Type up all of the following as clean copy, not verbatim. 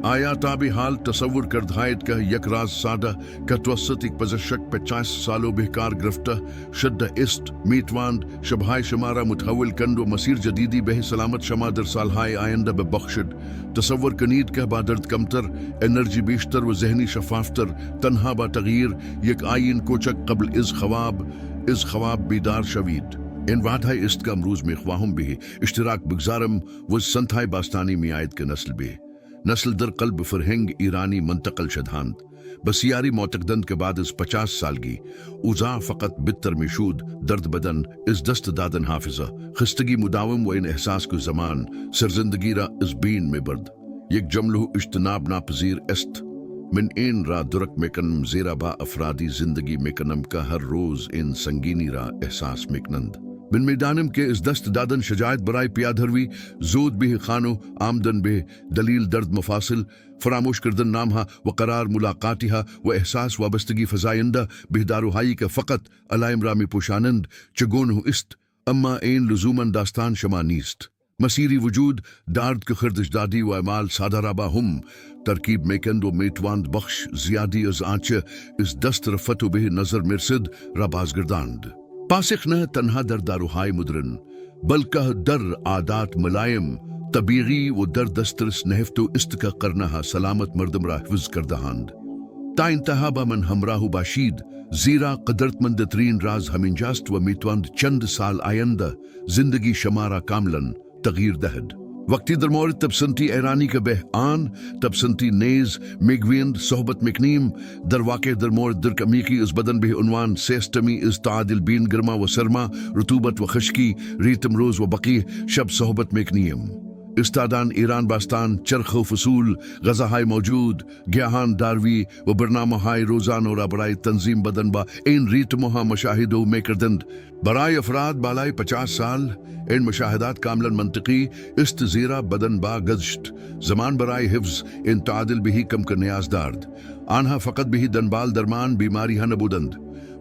آیا تابی حال تصور کرد هاید که یک راز ساده که توسط یک پزشک 50 سالو بهکار گرفته شده است میتواند شبهای شما را متحول کند و مسیر جدیدی به سلامت شما در سالهای آینده ببخشد. تصور کنید که با درد کمتر، انرژی بیشتر و ذهنی شفافتر تنها با تغییر یک آیین کوچک قبل از خواب بیدار شوید. این وعدهای است که امروز می خواهم به اشتراک بگذارم و سنتهای باستانی می آید که نسل در قلب فرهنگ ایرانی منتقل شدهاند. بسیاری معتقدند که بعد از 50 سالگی اوضاع فقط بدتر میشود. درد بدن از دست دادن حافظه، خستگی مداوم و این احساس که زمان سرزندگی را از بین میبرد. یک جمله اجتناب ناپذیر است. من این را درک میکنم زیرا با افرادی زندگی میکنم که هر روز این سنگینی را احساس میکنند. من میدانم که از دست دادن شجاعت برای پیادهروی، زود به خانو آمدن به دلیل درد مفاصل، فراموش کردن نامها و قرار ملاقاتها و احساس وابستگی فزاینده به داروهایی که فقط علائم را میپوشانند چگونه است. اما این لزوما داستان شما نیست. مسیری وجود دارد که خردشدادی و اعمال ساده را با هم ترکیب میکند و میتواند بخش زیادی از آنچه از دست رفت و به نظر مرسد را بازگرداند. پاسخ نه تنها در داروهای مدرن بلکه در عادات ملایم طبیعی و در دسترس نهفت و است قرنها سلامت مردم را حفظ کردهاند. تا انتها با من همراه باشید زیرا قدرتمندترین راز همینجاست و میتواند چند سال آینده زندگی شما را کاملا تغییر دهد. وقتی در مورد تبسنتی ایرانی که به آن تبسنتی نیز میگویند صحبت میکنیم، در واقع در مورد درک عمیقی از بدن به عنوان سیستمی از تعادل بین گرما و سرما، رطوبت و خشکی، ریتم روز و بقیه شب صحبت میکنیم. استادان ایران باستان چرخ و فصول، غذاهای موجود، گیاهان داروی و برنامه‌های روزانه را برای تنظیم بدن با این ریتمها مشاهده میکردند. برای افراد بالای 50 سال این مشاهدات کاملا منطقی است زیرا بدن با گذشت زمان برای حفظ این تعادل بهی کم که نیاز دارد. آنها فقط بهی دنبال درمان بیماری ها نبودند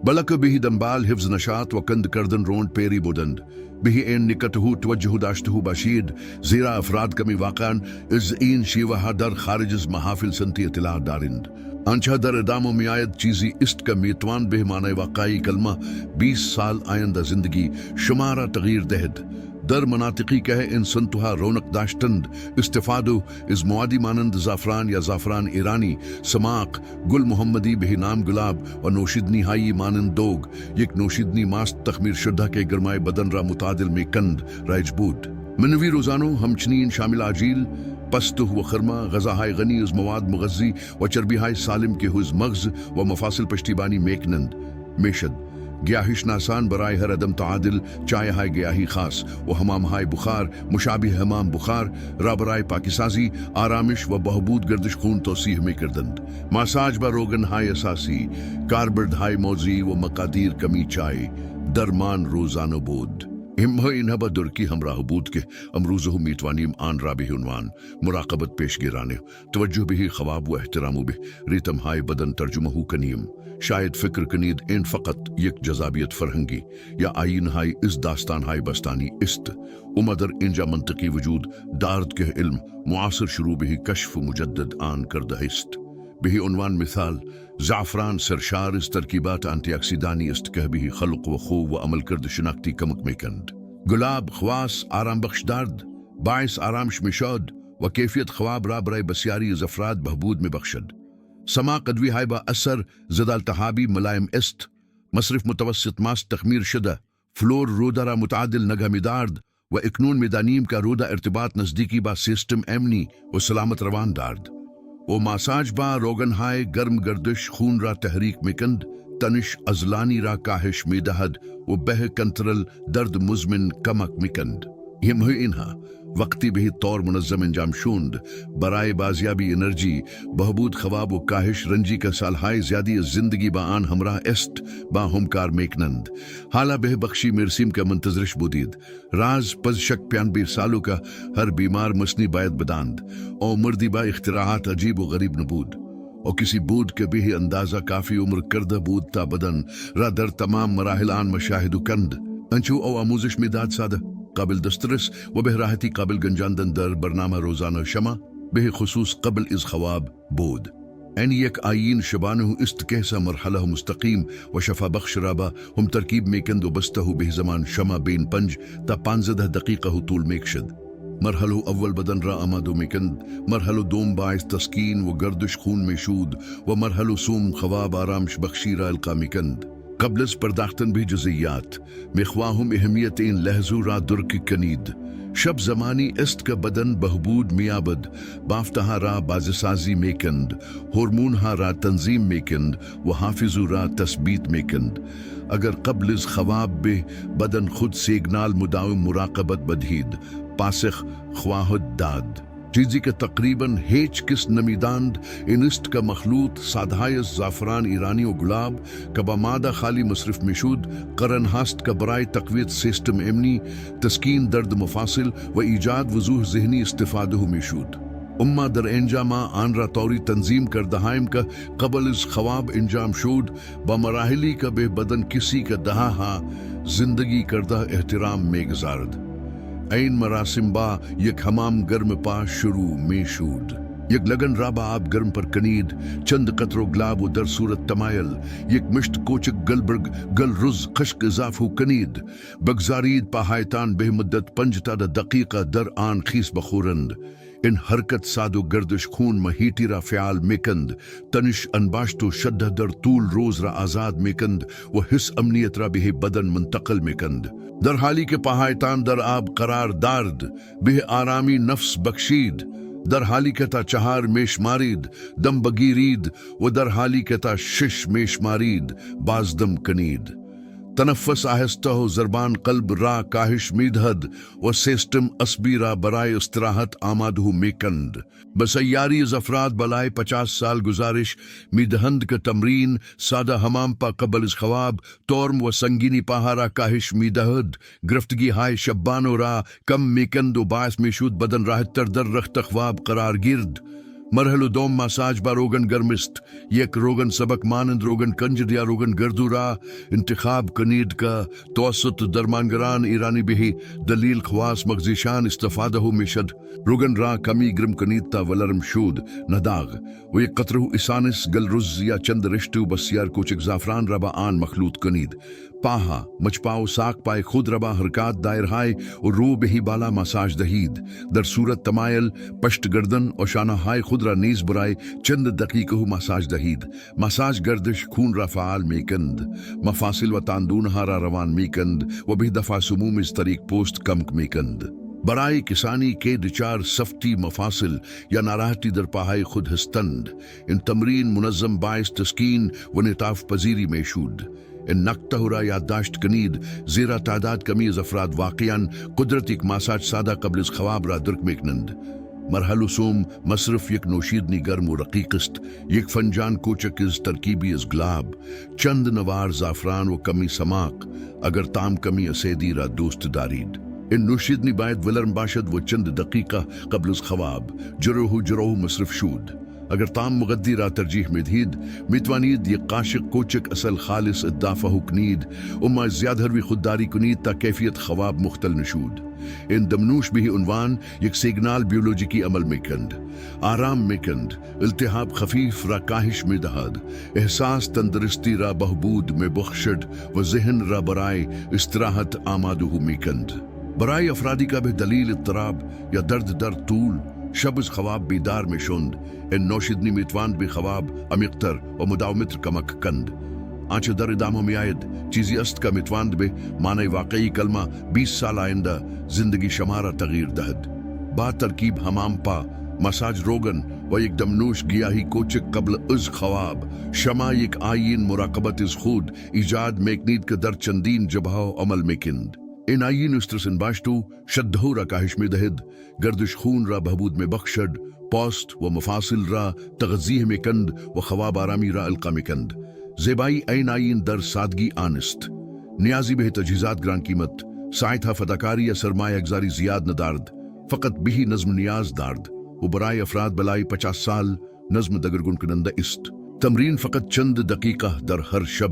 بلکه بهی دنبال حفظ نشاط و کند کردن روند پیری بودند. بهی این نکته توجه داشته باشید زیرا افراد کمی واقعا از این شیوه ها در خارج از محافل سنتی اطلاع دارند. آنچه در ادامه میآید چیزی است که میتوان به معنی واقعی کلمه 20 سال آینده زندگی شما را تغییر دهد. در مناطقی که این سنتها رونق داشتند استفاده از موادی مانند زعفران یا زعفران ایرانی، سماق، گل محمدی به نام گلاب و نوشیدنی هایی مانند دوگ، یک نوشیدنی ماست تخمیر شده که گرمای بدن را متعادل میکند رایج بود. منوی روزانو همچنین شامل عجیل، پسته و خرما، غذاهای غنی از مواد مغذی و چربیهای سالم که از مغز و مفاصل پشتیبانی میکنند میشد. گیاهی شناسان برای هر عدم تعادل چایهای گیاهی خاص و حمامهای بخار مشابه حمام بخار را برای پاکیسازی، آرامش و بهبود گردش خون توصیه میکردند. ماساژ با روغنهای اساسی، کاربردهای موضعی و مقادیر کمی چای درمان روزانه بود. اینها با درکی همراه بود که امروزه میتوانیم آن را به عنوان مراقبت پیشگیرانه توجه به خواب و احترام به ریتم های بدن ترجمه کنیم. شاید فکر کنید این فقط یک جذابیت فرهنگی یا آیین های از داستان های باستانی است. اما در اینجا منطقی وجود دارد که علم معاصر شروع به کشف مجدد آن کرده است. به عنوان مثال زعفران سرشار از ترکیبات آنتی اکسیدانی است که به خلق و خو و عمل کرد شناختی کمک میکند. گلاب خواص آرام بخش دارد، باعث آرامش میشد و کیفیت خواب را برای بسیاری از افراد بهبود میبخشد. سماق ادوی های با اثر ضد التهابی ملایم است، مصرف متوسط ماست تخمیر شده، فلور روده را متعادل نگه میدارد و اکنون میدانیم که روده ارتباط نزدیکی با سیستم امنی و سلامت روان دارد. و ماساژ با روغنهای گرم گردش خون را تحریک میکند، تنش عضلانی را کاهش میدهد و به کنترل درد مزمن کمک میکند. اینها وقتی به طور منظم انجام شوند برای بازیابی انرژی، بهبود خواب و کاهش رنجی که سالهای زیادی از زندگی با آن همراه است با هم کار میکنند. حالا به بخشی مرسیم که منتظرش بودید. راز پس شک 95 سالو که هر بیمار مسنی باید بداند او مردی با اختراعات عجیب و غریب نبود و کسی بود که به اندازه کافی عمر کرده بود تا بدن را در تمام مراحل آن مشاهده کند. انچو او آموزش میداد ساده، قابل دسترس و به راحتی قابل گنجاندن در برنامه روزانه شما. به خصوص قبل از خواب بود. این یک آیین شبانه است که سه مرحله مستقیم و شفا بخش رابا هم ترکیب میکند و بسته به زمان شما بین 5 تا 15 دقیقه طول میکشد. مرحله اول بدن را آماده میکند، مرحله دوم باعث تسکین و گردش خون میشود و مرحله سوم خواب آرامش بخشی را القا میکند. قبل از پرداختن به جزئیات میخواهم اهمیت این لحظه را درک کنید. شب زمانی است که بدن بهبود میابد، بافتها را بازسازی میکند، هورمونها را تنظیم میکند و حافظه را تثبیت میکند. اگر قبل از خواب به بدن خود سیگنال مداوم مراقبت بدهید، پاسخ خواهد داد. چیزی که تقریباً هیچ کس نمیداند این است که مخلوط سادهای زعفران ایرانی و گلاب که با ماده خالی مصرف میشود قرن هست که برای تقویت سیستم امنی، تسکین درد مفاصل و ایجاد وضوح ذهنی استفاده میشود. اما در انجام آن را طوری تنظیم کرده هایم که قبل از خواب انجام شد با مراحلی که به بدن کسی که دهها زندگی کرده احترام میگذارد. این مراسم با یک حمام گرم پا شروع میشود. یک لگن را با آب گرم پر کنید، چند قطره گلاب و در صورت تمایل یک مشت کوچک گلبرگ گل رز خشک اضافه کنید. بگذارید پاهایتان به مدت 5 تا دقیقه در آن خیس بخورند. این حرکت ساد و گردش خون محیطی را فعال میکند، تنش انباشت و شده در طول روز را آزاد میکند و حس امنیت را به بدن منتقل میکند. در حالی که پاهایتان در آب قرار دارد به آرامی نفس بخشید. در حالی که تا 4 میشمارید دم بگیرید و در حالی که تا 6 میشمارید بازدم کنید. تنفس آهسته و ضربان قلب را کاهش میدهد و سیستم عصبی را برای استراحت آماده میکند. بسیاری از افراد بالای 50 سال گزارش میدهند که تمرین ساده حمام پا قبل از خواب ترم و سنگینی پاها را کاهش میدهد، گرفتگی های شبانه را کم میکند و باعث میشود بدن راحت تر در رخت خواب قرار گیرد. مرحله دوم ماساژ با روغن گرم است. یک روغن سبک مانند روغن کنجد یا روغن گردو را انتخاب کنید که توسط درمانگران ایرانی به دلیل خواص مغزیشان استفاده میشد. روغن را کمی گرم کنید تا ولرم شود نداغ و یک قطره اسانس گل رز یا چند رشته و بسیار کوچک زعفران را با آن مخلوط کنید. پاها مچپا و ساق پای خود را با حرکات دایرهای و رو به بالا ماساژ دهید. در صورت تمایل پشت گردن و شانه های خود را نیز برای چند دقیقه ماساژ دهید. ماساژ گردش خون را فعال میکند، مفاصل و تاندونها را روان میکند و به دفع سموم از طریق پوست کم میکند. برای کسانی که دچار سفتی مفاصل یا ناراحتی در پاهای خود هستند، این تمرین منظم باعث تسکین و انعطاف پذیری میشود. این نکته را یادداشت کنید زیرا تعداد کمی از افراد واقعاً قدرت یک ماساژ ساده قبل از خواب را درک میکنند. مرحله سوم مصرف یک نوشیدنی گرم و رقیق است. یک فنجان کوچک از ترکیبی از گلاب، چند نوار زعفران و کمی سماق اگر طعم کمی اسیدی را دوست دارید. این نوشیدنی باید ولرم باشد و چند دقیقه قبل از خواب جروه مصرف شود. اگر طعم مغذی را ترجیح میدهید میتوانید یک قاشق کوچک اصل خالص اضافه کنید اما زیاد هروی خودداری کنید تا کیفیت خواب مختل نشود. این دمنوش به عنوان یک سیگنال بیولوژیکی عمل میکند، آرام میکند، التهاب خفیف را کاهش میدهد، احساس تندرستی را بهبود میبخشد و ذهن را برای استراحت آماده میکند. برای افرادی که به دلیل اضطراب یا درد در طول شب از خواب بیدار میشوند، این نوشیدنی میتواند به خواب عمیق‌تر و مداومتر کمک کند. آنچه در ادامه میآید چیزی است که میتواند به معنی واقعی کلمه 20 سال آینده زندگی شما را تغییر دهد. با ترکیب حمام پا، ماساژ روغن و یک دمنوش گیاهی کوچک قبل از خواب، شما یک آیین مراقبت از خود ایجاد میکنید که در چندین جبهه عمل میکند. این آیین استرس انباشتو شده را کاهش میدهد، گردش خون را بهبود میبخشد، پوست و مفاصل را تغذیه میکند و خواب آرامی را القا میکند. زیبایی این آیین در سادگی آن است. نیازی به تجهیزات گران قیمت، ساعتها فداکاری یا سرمایه گذاری زیاد ندارد، فقط به نظم نیاز دارد و برای افراد بالای 50 سال نظم دگرگون کننده است. تمرین فقط چند دقیقه در هر شب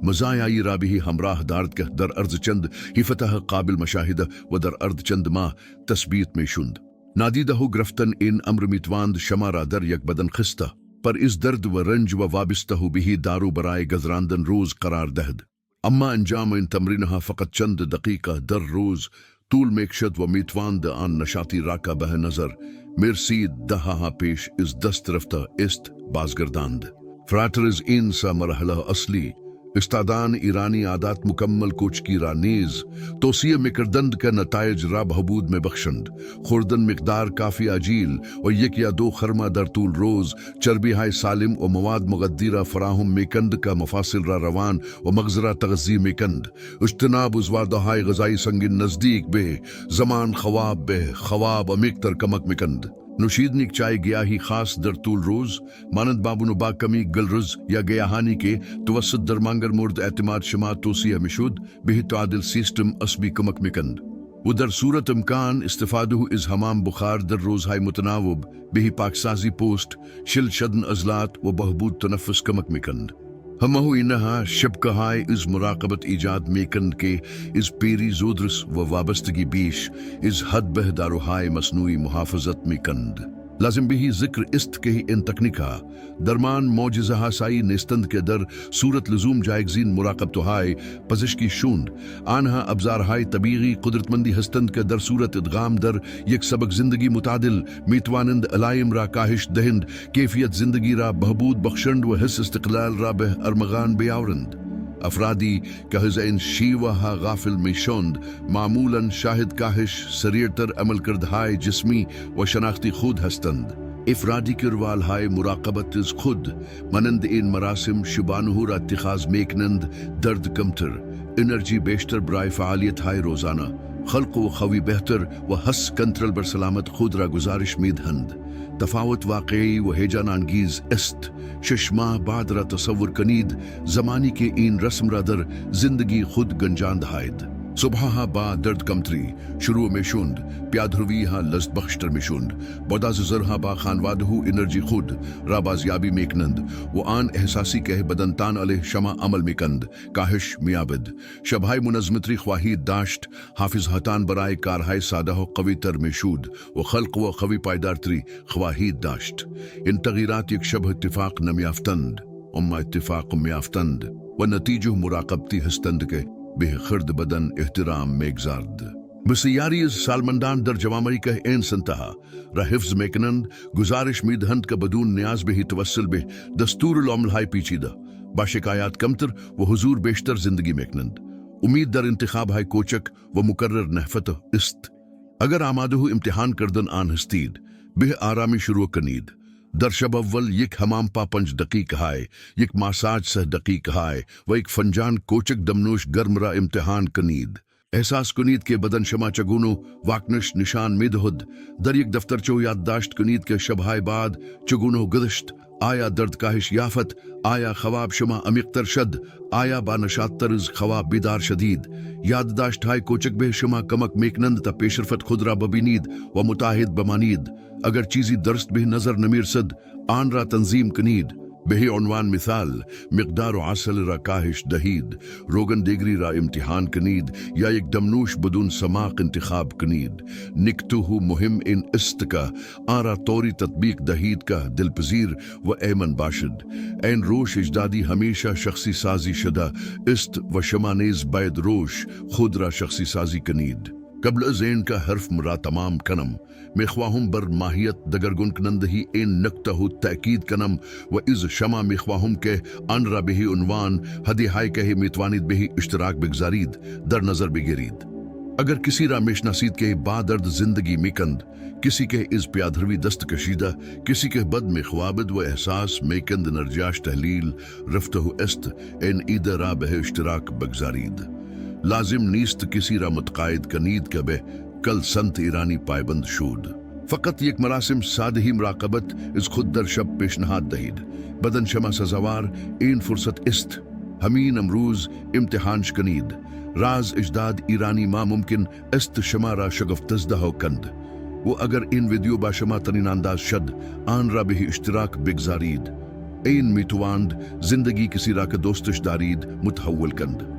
مزایایی را به همراه دارد که در عرض چند هی فتح قابل مشاهده و در عرض چند ماه تثبیت میشوند. نادیدہ گرفتن ان امر میتواند شما را در یک بدن خستہ پر اس درد و رنج و وابستہ بھی دارو برائے گزراندن روز قرار دہد اما انجام ان تمرینها فقط چند دقیقہ در روز طول میکشد و میتواند آن نشاطی راکہ بہ نظر مرسید دہا پیش اس دست رفتہ است بازگرداند فراترز ان سا مرحلہ اصلی استادان ایرانی عادات مکمل کوچ کی رانیز توسیع مکردند کا نتائج را بہبود میں بخشند خوردن مقدار کافی عجیل و یک یا دو خرمہ در طول روز چربی ہائے سالم و مواد مغدیرہ فراہم میکند کا مفاصل را روان و مغزرہ تغذی میکند اجتناب ازوادہ ہائے غذائی سنگین نزدیک بے زمان خواب بے خواب امیکتر کمک میکند نوشیدنی چائے گیاہی خاص در طول روز مانند بابونو با کمی گلرز یا گیاہانی کے توسط درمانگر مورد اعتماد شما توسیع مشود بہی تعادل سیسٹم اسبی کمک مکند و در صورت امکان استفادہ از حمام بخار در روز ہائی متناوب بہی پاکسازی پوسٹ شل شدن ازلات و بہبود تنفس کمک مکند ہمہو انہا شب کہائے از مراقبت ایجاد میکند کے از پیری زودرس و وابستگی بیش از حد بہدارو ہائے مصنوعی محافظت میکند لازم بھی ذکر است کہ ان تکنیکا درمان معجزہ سائی نیستند کے در صورت لزوم جائگزین مراقبت ہائے پزشکی شوند آنہا ابزار ہائے طبیعی قدرت مندی ہستند کے در صورت ادغام در یک سبق زندگی متعدل میتوانند علائم را کاہش دہند کیفیت زندگی را بہبود بخشند و حس استقلال را بہ ارمغان بیاورند افرادی کہ ان شیوہ غافل میشوند معمولاً شاہد کاہش سریرتر عمل کردہائے جسمی و شناختی خود ہستند افرادی کروال ہائے مراقبت از خود منند ان مراسم شبانہ را اتخاذ میکنند درد کمتر انرجی بیشتر برائے فعالیت ہائے روزانہ خلق و خوی بہتر و حس کنترل بر سلامت خود را گزارش میدہند تفاوت واقعی و ہیجان انگیز است شش ماہ بعد را تصور کنید زمانی کے این رسم را در زندگی خود گنجاند ہائد صبح با درد کمتری شروع میں شند پیادھروی ہاں لذت بخشتر میں شند بوداز زرہا با خانوادہ انرجی خود را بازیابی میکنند و آن احساسی کہ بدن تان علیہ شما عمل میکند کاہش میابد شبہائی منظمتری خواہید داشت حافظ حتان برائے کارہائی سادہ و قوی تر میشود و خلق و قوی پائیدارتری خواہید داشت ان تغییرات یک شبہ اتفاق نمیافتند اما اتفاق میافتند و نتیجہ مراقبتی ہستند کے بے خرد بدن احترام میگزارد بسیاری سالمندان در جوامری کا این سنتہا را حفظ میکنند گزارش میدہند کا بدون نیاز بے ہی توسل بے دستور العمل ہائی پیچیدہ باشکایات کمتر و حضور بیشتر زندگی میکنند امید در انتخاب ہائی کوچک و مقرر نحفت است اگر آمادہ امتحان کردن آن ہستید بے آرامی شروع کنید در شب اول یک حمام پا 5 دقیق ہائے یک ماساج 6 دقیق ہائے و ایک فنجان کوچک دمنوش گرم را امتحان کنید احساس کنید کے بدن شما چگونو واکنش نشان میدہد در یک دفتر چو یادداشت کنید کے شبہائے بعد چگونو گذشت آیا درد کاہش یافت آیا خواب شما عمیقتر شد آیا با نشاط طرز خواب بیدار شدید یادداشت ہائے کوچک بے شما کمک میکنند تا پیشرفت خود را ببینید و متاحد بمانید اگر چیزی درست به نظر نمیرسد آن را تنظیم کنید بہی عنوان مثال مقدار و عسل را کاہش دہید روگن دیگری را امتحان کنید یا یک دمنوش بدون سماق انتخاب کنید نکتو مهم ان است کا آرا طوری تطبیق دہید کا دلپذیر و ایمن باشد این روش اجدادی ہمیشہ شخصی سازی شدہ است و شما نیز باید روش خود را شخصی سازی کنید قبل ازین کا حرف مرا تمام کنم میخواهم بر ماہیت دگرگن کنندہی این نکتہ تأکید کنم و از شما میخواهم کے آن را بہی عنوان ہدی ہائی کہ میتوانید بہی اشتراک بگذارید در نظر بگیرید اگر کسی را میشناسید کے با درد زندگی میکند کسی کے از پیادھروی دست کشیدہ کسی کے بد میں خوابد و احساس میکند نرجاش تحلیل رفتہ است این ایدہ را بہ اشتراک بگذارید لازم نیست کسی را متقاعد کنید کہ بے کل سنت ایرانی پائبند شود فقط یک مراسم سادہی مراقبت از خود در شب پیشنہاد دہید بدن شما سزوار این فرصت است ہمین امروز امتحانش کنید راز اجداد ایرانی ما ممکن است شما را شگفت زدہ کند و اگر این ویڈیو با شما ترین انداز شد آن را بہی اشتراک بگذارید این میتواند زندگی کسی را که دوستش دارید متحول کند